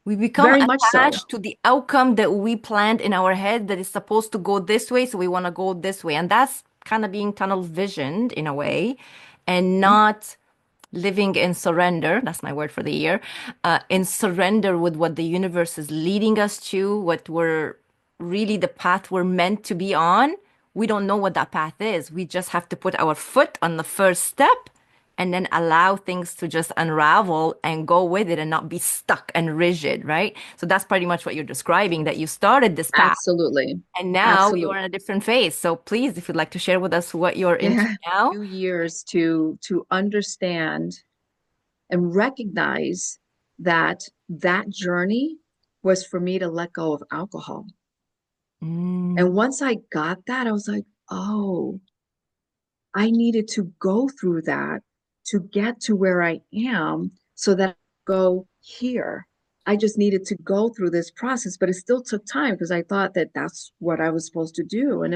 Speaker 2: We become
Speaker 1: Very much so.
Speaker 2: attached to the outcome that we planned in our head that is supposed to go this way, so we want to go this way. And that's kind of being tunnel visioned in a way and
Speaker 1: Mhm.
Speaker 2: not living in surrender. That's my word for the year. In surrender with what the universe is leading us to, what we're really the path we're meant to be on. We don't know what that path is. We just have to put our foot on the first step and then allow things to just unravel and go with it and not be stuck and rigid, right? So that's pretty much what you're describing, that you started this path
Speaker 1: Absolutely.
Speaker 2: and now you're
Speaker 1: Absolutely.
Speaker 2: in a different phase. So please, if you'd like to share with us what you're into
Speaker 1: Yeah.
Speaker 2: now.
Speaker 1: Few years to understand and recognize that that journey was for me to let go of alcohol.
Speaker 2: Mm,
Speaker 1: And once I got that, I was like, oh, I needed to go through that to get to where I am so that I go here. I just needed to go through this process, but it still took time because I thought that that's what I was supposed to do. And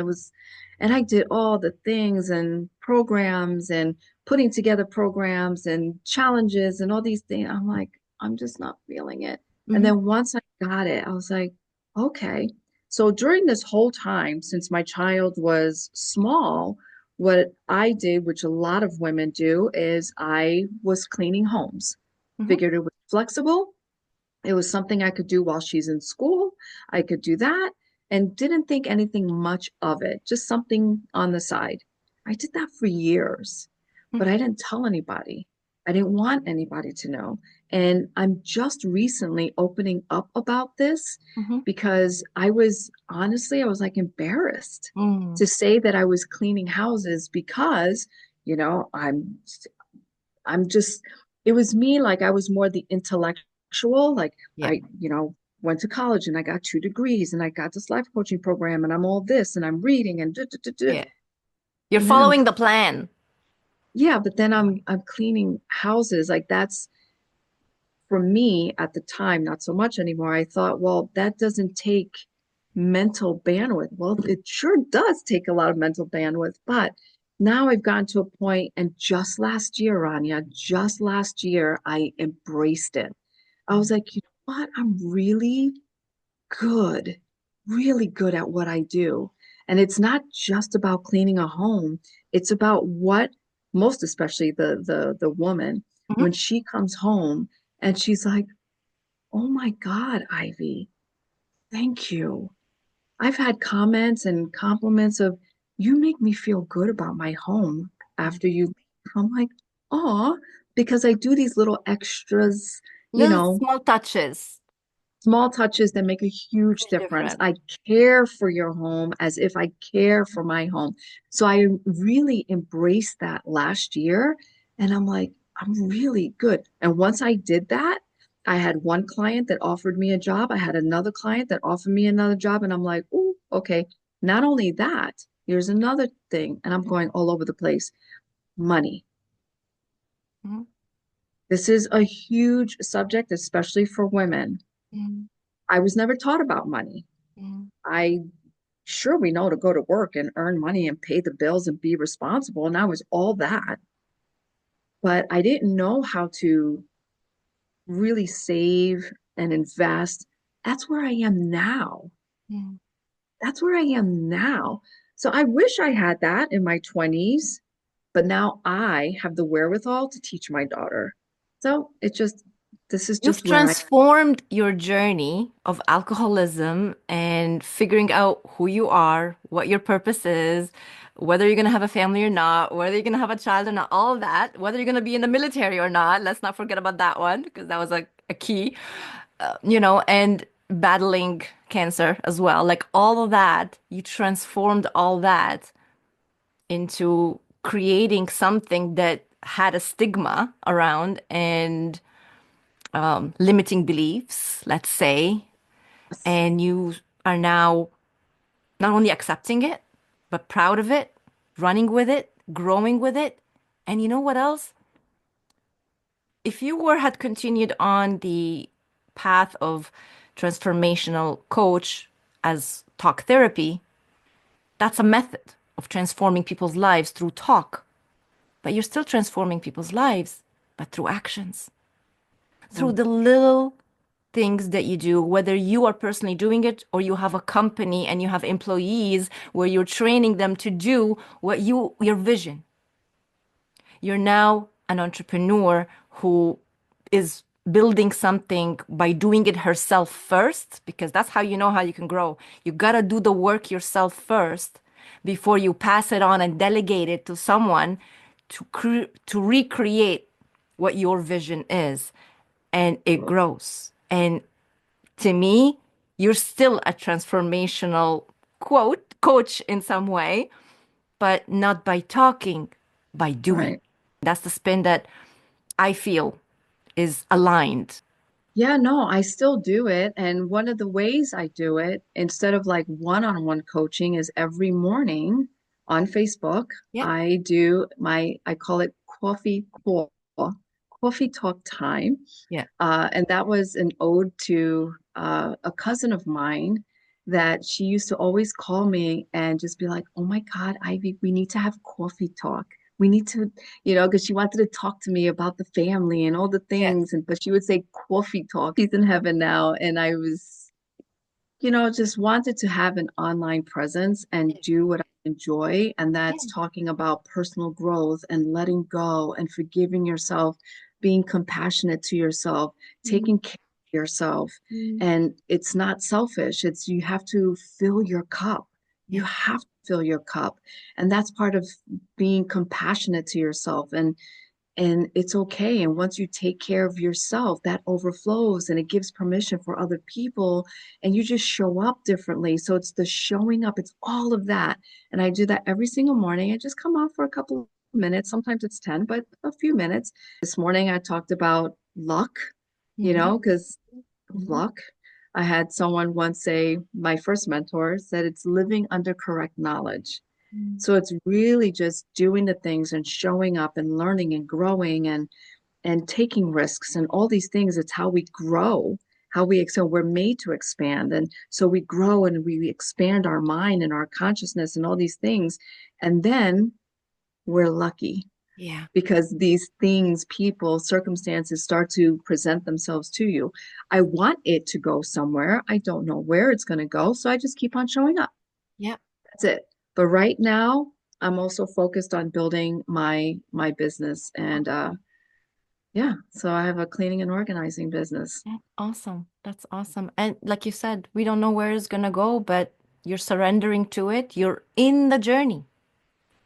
Speaker 1: I did all the things and programs and putting together programs and challenges and all these things. I'm like, I'm just not feeling it. And
Speaker 2: mhm,
Speaker 1: then once I got it, I was like, okay. So during this whole time, since my child was small, what I did, which a lot of women do, is I was cleaning homes.
Speaker 2: mhm,
Speaker 1: Figured it was flexible. It was something I could do while she's in school. I could do that and didn't think anything much of it, just something on the side. I did that for years, but I didn't tell anybody. I didn't want anybody to know. And I'm just recently opening up about this
Speaker 2: mhm,
Speaker 1: because I was like embarrassed
Speaker 2: mhm,
Speaker 1: to say that I was cleaning houses because, you know, I'm just it was me, like I was more the intellectual, like
Speaker 2: Yeah.
Speaker 1: I, went to college and I got 2 degrees and I got this life coaching program and I'm all this and I'm reading and duh, duh, duh, duh.
Speaker 2: Yeah. You're
Speaker 1: And then I'm
Speaker 2: following the plan.
Speaker 1: yeah, but then I'm cleaning houses. Like that's for me at the time, not so much anymore. I thought, well, that doesn't take mental bandwidth. Well, it sure does take a lot of mental bandwidth, but now I've gotten to a point, and just last year, Rania, just last year, I embraced it. I was like, you know what? I'm good, really good at what I do. And it's not just about cleaning a home. It's about what most especially the woman,
Speaker 2: Mhm.
Speaker 1: when she comes home and she's like, "Oh my God, Ivy, thank you." I've had comments and compliments of, "You make me feel good about my home after you leave." I'm like, "Oh," because I do these little extras, you
Speaker 2: Little
Speaker 1: know,
Speaker 2: small touches.
Speaker 1: small touches that make a huge
Speaker 2: Huge
Speaker 1: difference.
Speaker 2: difference.
Speaker 1: I care for your home as if I care for my home. So I really embraced that last year. And I'm like, I'm really good. And once I did that, I had one client that offered me a job. I had another client that offered me another job. And I'm like, oh, okay. Not only that, here's another thing. And I'm going all over the place. Money.
Speaker 2: Mhm.
Speaker 1: This is a huge subject, especially for women.
Speaker 2: Mhm.
Speaker 1: I was never taught about money.
Speaker 2: Mhm.
Speaker 1: I sure we know to go to work and earn money and pay the bills and be responsible. And I was all that. But I didn't know how to really save and invest. That's where I am now.
Speaker 2: Mhm.
Speaker 1: That's where I am now. So I wish I had that in my 20s, but now I have the wherewithal to teach my daughter. So this is
Speaker 2: You've
Speaker 1: just where I
Speaker 2: transformed your journey of alcoholism and figuring out who you are, what your purpose is, whether you're going to have a family or not, whether you're going to have a child or not, all that, whether you're going to be in the military or not. Let's not forget about that one because that was a key, and battling cancer as well. Like all of that, you transformed all that into creating something that had a stigma around and limiting beliefs, let's say, and you are now not only accepting it, but proud of it, running with it, growing with it. And you know what else? If you were had continued on the path of transformational coach as talk therapy, that's a method of transforming people's lives through talk. But you're still transforming people's lives, but through actions, through
Speaker 1: um,
Speaker 2: the little things that you do, whether you are personally doing it or you have a company and you have employees where you're training them to do your vision. You're now an entrepreneur who is building something by doing it herself first, because that's how you know how you can grow. You got to do the work yourself first before you pass it on and delegate it to someone to recreate what your vision is, and it grows. And to me, you're still a transformational quote coach in some way, but not by talking, by doing.
Speaker 1: right.
Speaker 2: That's the spin that I feel is aligned.
Speaker 1: Yeah, no, I still do it. And one of the ways I do it, instead of like one-on-one coaching, is every morning on Facebook,
Speaker 2: Yeah.
Speaker 1: I call it coffee talk time.
Speaker 2: Yeah.
Speaker 1: And that was an ode to a cousin of mine that she used to always call me and just be like, "Oh my God, Ivy, we need to have coffee talk. We need to, because she wanted to talk to me about the family and all the
Speaker 2: Yes.
Speaker 1: things. And but she would say coffee talk. She's in heaven now. And I was just wanted to have an online presence and
Speaker 2: Yeah.
Speaker 1: do what I enjoy. And
Speaker 2: Yeah.
Speaker 1: that's talking about personal growth and letting go and forgiving yourself, being compassionate to yourself,
Speaker 2: Mm,
Speaker 1: taking care of yourself.
Speaker 2: mm,
Speaker 1: And it's not selfish. You have to fill your cup. You
Speaker 2: yeah.
Speaker 1: have to fill your cup. And that's part of being compassionate to yourself. And it's okay. And once you take care of yourself, that overflows and it gives permission for other people. And you just show up differently. So it's the showing up, it's all of that. And I do that every single morning. I just come out for a couple minutes. Sometimes it's 10, but a few minutes. This morning I talked about luck,
Speaker 2: Hmm.
Speaker 1: because
Speaker 2: Hmm.
Speaker 1: luck. I had someone once say, my first mentor said it's living under correct knowledge. So it's really just doing the things and showing up and learning and growing and taking risks and all these things. It's how we grow, how we excel. We're made to expand. And so we grow and we expand our mind and our consciousness and all these things. And then we're lucky
Speaker 2: Yeah.
Speaker 1: because these things, people, circumstances start to present themselves to you. I want it to go somewhere. I don't know where it's going to go. So I just keep on showing up.
Speaker 2: Yeah.
Speaker 1: That's it. But right now, I'm also focused on building my business and yeah, so I have a cleaning and organizing business.
Speaker 2: Yeah, awesome. That's awesome. And like you said, we don't know where it's gonna go, but you're surrendering to it. You're in the journey.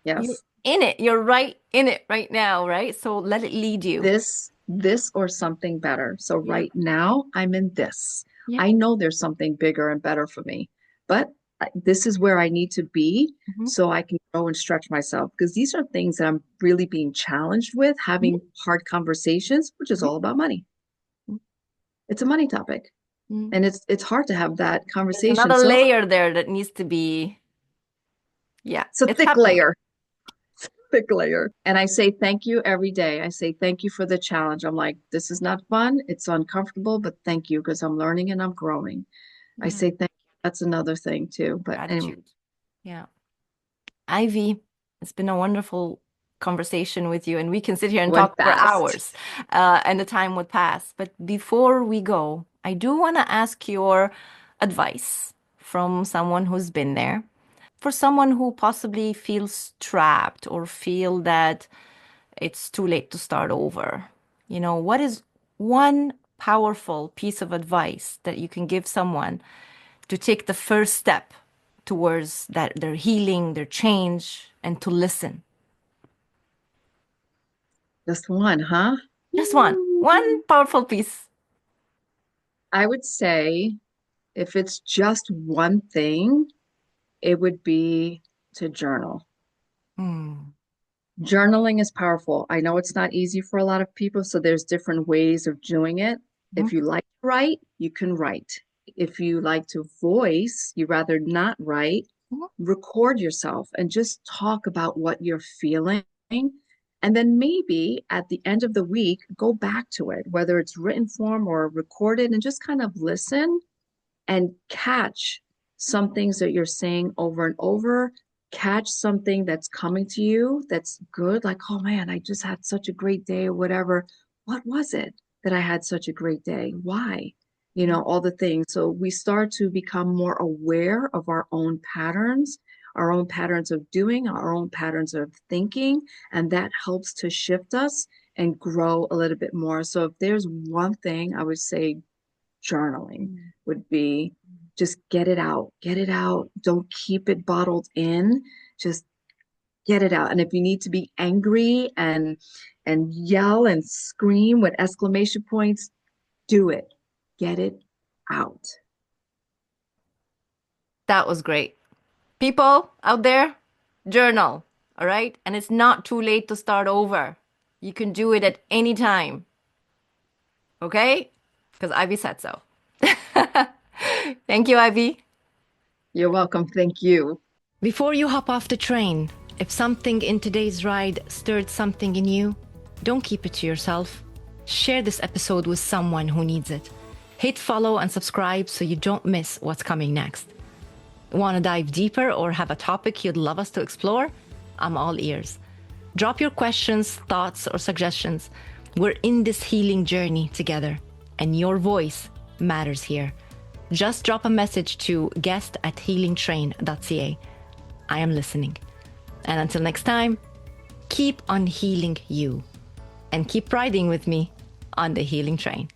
Speaker 2: You're
Speaker 1: Yes.
Speaker 2: in it. You're right in it right now, right? So let it lead you.
Speaker 1: This or something better. So
Speaker 2: Yeah.
Speaker 1: right now I'm in this.
Speaker 2: Yeah.
Speaker 1: I know there's something bigger and better for me, but this is where I need to be
Speaker 2: Hmm.
Speaker 1: so I can grow and stretch myself because these are things that I'm really being challenged with, having hard conversations, which is all about money. It's a money topic.
Speaker 2: Hmm.
Speaker 1: And it's hard to have that
Speaker 2: There's
Speaker 1: conversation.
Speaker 2: another
Speaker 1: So
Speaker 2: layer there that needs to be, yeah,
Speaker 1: it's a
Speaker 2: it's
Speaker 1: thick
Speaker 2: happening.
Speaker 1: layer, thick layer. And I say thank you every day. I say thank you for the challenge. I'm like, this is not fun. It's uncomfortable, but thank you because I'm learning and I'm growing. I
Speaker 2: Yeah.
Speaker 1: say thank you. That's another thing too. But anyway,
Speaker 2: Gratitude. Yeah. Ivy, it's been a wonderful conversation with you, and we can sit here
Speaker 1: it
Speaker 2: and
Speaker 1: went
Speaker 2: talk for
Speaker 1: fast.
Speaker 2: hours, and the time would pass. But before we go, I do want to ask your advice from someone who's been there, for someone who possibly feels trapped or feel that it's too late to start over. What is one powerful piece of advice that you can give someone to take the first step towards that their healing, their change, and to listen?
Speaker 1: Just one, huh?
Speaker 2: Just one powerful piece.
Speaker 1: I would say if it's just one thing, it would be to journal.
Speaker 2: Mm.
Speaker 1: Journaling is powerful. I know it's not easy for a lot of people, so there's different ways of doing it.
Speaker 2: Mhm.
Speaker 1: If you like to write, you can write. If you like to voice, you rather not write,
Speaker 2: Mhm.
Speaker 1: record yourself and just talk about what you're feeling. And then maybe at the end of the week, go back to it, whether it's written form or recorded, and just kind of listen and catch some things that you're saying over and over. Catch something that's coming to you that's good, like, oh man, I just had such a great day, or whatever. What was it that I had such a great day? Why? All the things. So we start to become more aware of our own patterns of doing, our own patterns of thinking, and that helps to shift us and grow a little bit more. So if there's one thing I would say journaling would be just get it out, get it out. Don't keep it bottled in. Just get it out. And if you need to be angry and yell and scream with exclamation points, do it. Get it out.
Speaker 2: That was great. People out there, journal, all right? And it's not too late to start over. You can do it at any time, okay? Because Ivy said so. Thank you, Ivy.
Speaker 1: You're welcome. Thank you.
Speaker 2: Before you hop off the train, if something in today's ride stirred something in you, don't keep it to yourself. Share this episode with someone who needs it. Hit follow and subscribe so you don't miss what's coming next. Want to dive deeper or have a topic you'd love us to explore? I'm all ears. Drop your questions, thoughts, or suggestions. We're in this healing journey together, and your voice matters here. Just drop a message to guest@healingtrain.ca. I am listening. And until next time, keep on healing you and keep riding with me on the healing train.